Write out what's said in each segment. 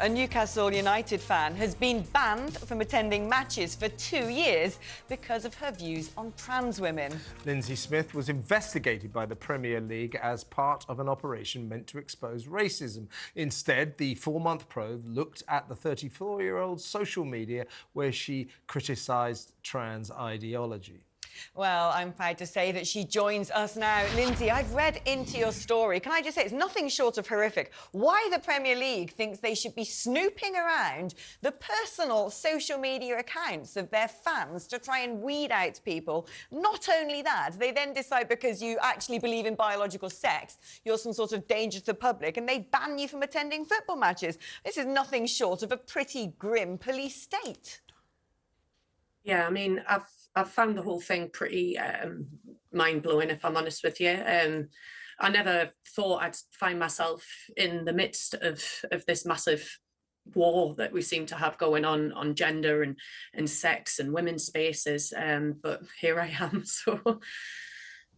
A Newcastle United fan has been banned from attending matches for 2 years because of her views on trans women. Lindsay Smith was investigated by the Premier League as part of an operation meant to expose racism. Instead, the 4-month probe looked at the 34-year-old's social media where she criticised trans ideology. Well, I'm proud to say that she joins us now. Lindsay, I've read into your story. Can I just say, it's nothing short of horrific. Why the Premier League thinks they should be snooping around the personal social media accounts of their fans to try and weed out people. Not only that, they then decide because you actually believe in biological sex, you're some sort of danger to the public, and they ban you from attending football matches. This is nothing short of a pretty grim police state. Yeah, I mean, I've found the whole thing pretty mind-blowing, if I'm honest with you. I never thought I'd find myself in the midst of this massive war that we seem to have going on gender and sex and women's spaces. But here I am. So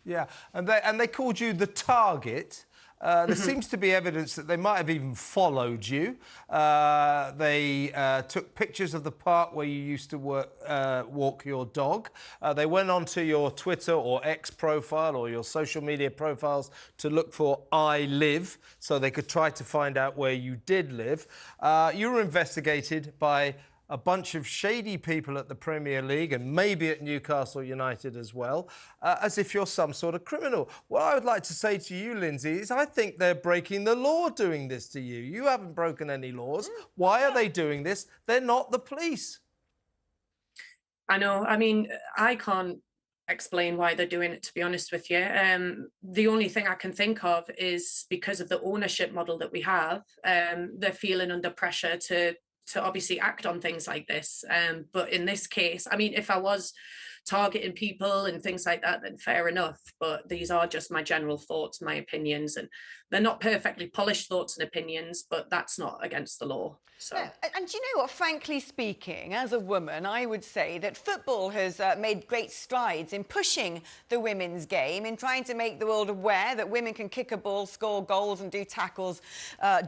yeah, and they called you the target. There seems to be evidence that they might have even followed you. They took pictures of the park where you used to walk your dog. They went onto your Twitter or X profile or your social media profiles to look for I live, so they could try to find out where you did live. You were investigated by a bunch of shady people at the Premier League and maybe at Newcastle United as well, as if you're some sort of criminal. What I would like to say to you, Lindsay, is I think they're breaking the law doing this to you. You haven't broken any laws. Why are they doing this? They're not the police. I know. I mean, I can't explain why they're doing it, to be honest with you. The only thing I can think of is because of the ownership model that we have, they're feeling under pressure to obviously act on things like this. But in this case, I mean, if I was targeting people and things like that, then fair enough. But these are just my general thoughts, my opinions, and they're not perfectly polished thoughts and opinions, but that's not against the law. So. Yeah, and do you know what, frankly speaking, as a woman, I would say that football has made great strides in pushing the women's game, in trying to make the world aware that women can kick a ball, score goals and do tackles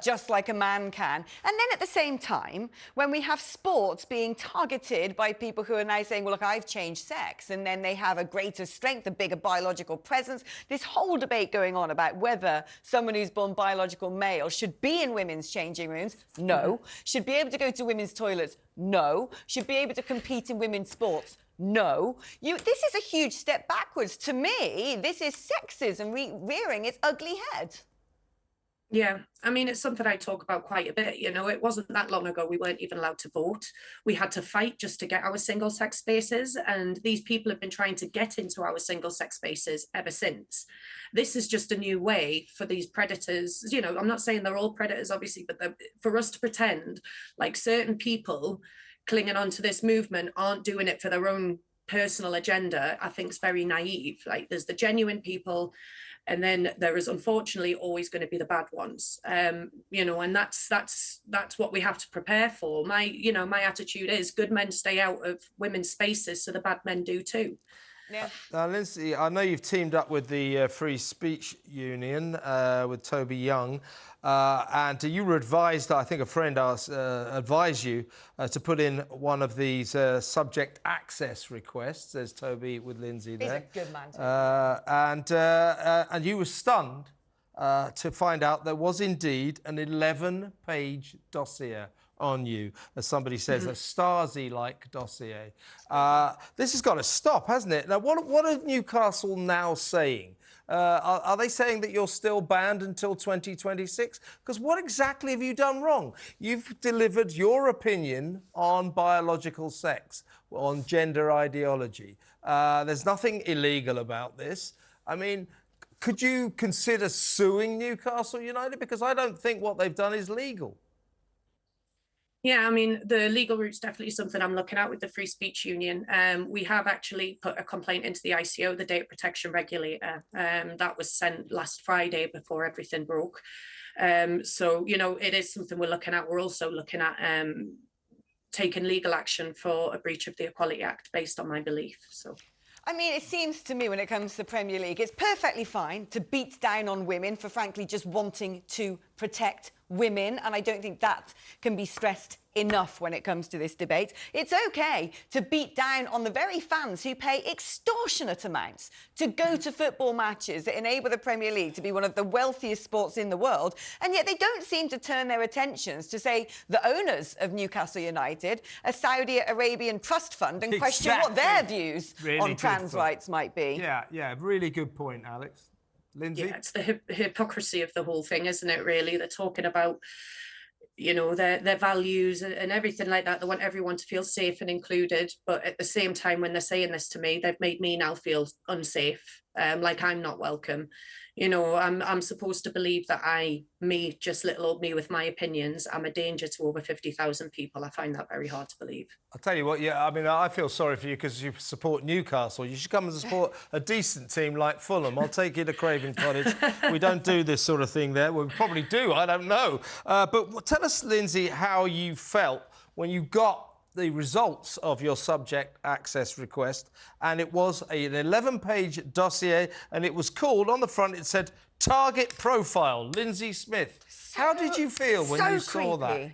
just like a man can. And then at the same time, when we have sports being targeted by people who are now saying, well, look, I've changed sex, and then they have a greater strength, a bigger biological presence, this whole debate going on about whether someone who's born biological male should be in women's changing rooms. No. Should be able to go to women's toilets? No. Should be able to compete in women's sports? No. This is a huge step backwards. To me, this is sexism rearing its ugly head. Yeah, I mean, it's something I talk about quite a bit. You know, it wasn't that long ago we weren't even allowed to vote. We had to fight just to get our single-sex spaces, and these people have been trying to get into our single-sex spaces ever since. This is just a new way for these predators. You know, I'm not saying they're all predators, obviously, but for us to pretend like certain people clinging on to this movement aren't doing it for their own personal agenda, I think is very naive. Like, there's the genuine people, and then there is unfortunately always going to be the bad ones, you know, and that's what we have to prepare for. My attitude is good men stay out of women's spaces, so the bad men do too. Yeah. Now, Lindsay, I know you've teamed up with the Free Speech Union with Toby Young, and you were advised, I think a friend advised you to put in one of these subject access requests. There's Toby with Lindsay there. He's a good man, Toby. And you were stunned to find out there was indeed an 11-page dossier on you, as somebody says, a Stasi-like dossier. This has got to stop, hasn't it? Now, what are Newcastle now saying? Are they saying that you're still banned until 2026? Because what exactly have you done wrong? You've delivered your opinion on biological sex, on gender ideology. There's nothing illegal about this. I mean, could you consider suing Newcastle United? Because I don't think what they've done is legal. Yeah, I mean, the legal route's definitely something I'm looking at with the Free Speech Union. We have actually put a complaint into the ICO, the Data Protection Regulator. That was sent last Friday before everything broke. So, you know, it is something we're looking at. We're also looking at taking legal action for a breach of the Equality Act based on my belief. So. I mean, it seems to me when it comes to the Premier League, it's perfectly fine to beat down on women for, frankly, just wanting to protect women, and I don't think that can be stressed enough when it comes to this debate. It's okay to beat down on the very fans who pay extortionate amounts to go to football matches that enable the Premier League to be one of the wealthiest sports in the world, and yet they don't seem to turn their attentions to, say, the owners of Newcastle United, a Saudi Arabian trust fund, and question what their views on trans rights might be. Yeah, really good point, Alex. Lindsay? Yeah, it's the hypocrisy of the whole thing, isn't it, really? They're talking about, you know, their values and everything like that. They want everyone to feel safe and included. But at the same time, when they're saying this to me, they've made me now feel unsafe, like I'm not welcome. You know, I'm supposed to believe that just little old me with my opinions, I'm a danger to over 50,000 people. I find that very hard to believe. I'll tell you what, yeah, I mean, I feel sorry for you because you support Newcastle. You should come and support a decent team like Fulham. I'll take you to Craven Cottage. We don't do this sort of thing there. Well, we probably do, I don't know. But tell us, Lindsay, how you felt when you got the results of your subject access request, and it was an 11-page dossier, and it was called, on the front, it said, Target Profile, Lindsay Smith. How did you feel when you saw that?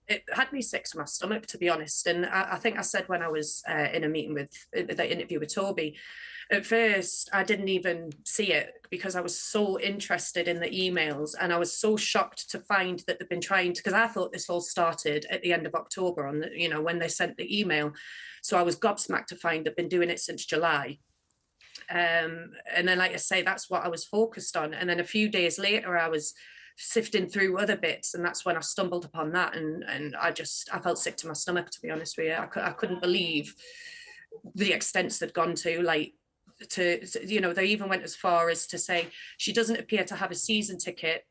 It had me sick to my stomach, to be honest. And I think I said when I was in a meeting with the interview with Toby, at first I didn't even see it because I was so interested in the emails, and I was so shocked to find that they've been trying to, because I thought this all started at the end of October on the, you know, when they sent the email. So I was gobsmacked to find they've been doing it since July. And then, like I say, that's what I was focused on. And then a few days later, I was sifting through other bits, and that's when I stumbled upon that, and I felt sick to my stomach, to be honest with you. I couldn't believe the extents they'd gone to, like to you know, they even went as far as to say she doesn't appear to have a season ticket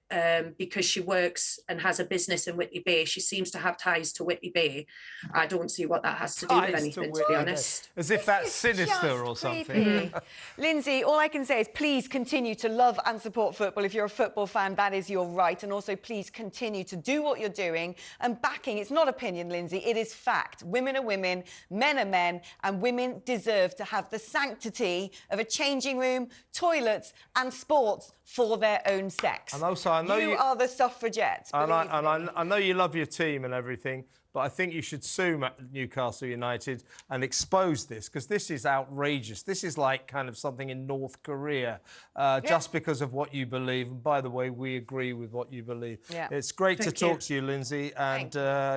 because she works and has a business in Whitley Bay. She seems to have ties to Whitley Bay. I don't see what that has to do with anything, to be honest. As if that's sinister or something. Lindsay, all I can say is please continue to love and support football. If you're a football fan, that is your right. And also please continue to do what you're doing and backing. It's not opinion, Lindsay, it is fact. Women are women, men are men, and women deserve to have the sanctity of a changing room, toilets and sports for their own sex. And also, I know you are the suffragettes. I know you love your team and everything, but I think you should sue Newcastle United and expose this, because this is outrageous. This is like kind of something in North Korea, just because of what you believe. And by the way, we agree with what you believe. Yeah. It's great to talk to you, Lindsay, and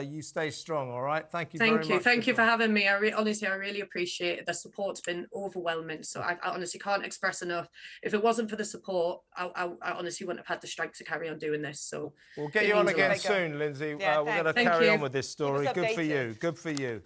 you stay strong, all right? Thank you very much. Thank you for having me. Honestly, I really appreciate it. The support's been overwhelming, so I honestly can't express enough. If it wasn't for the support, I honestly wouldn't have had the strength to carry on doing this. So we'll get you on again soon, Lindsay. We're going to carry on with this story. Good for you. Good for you.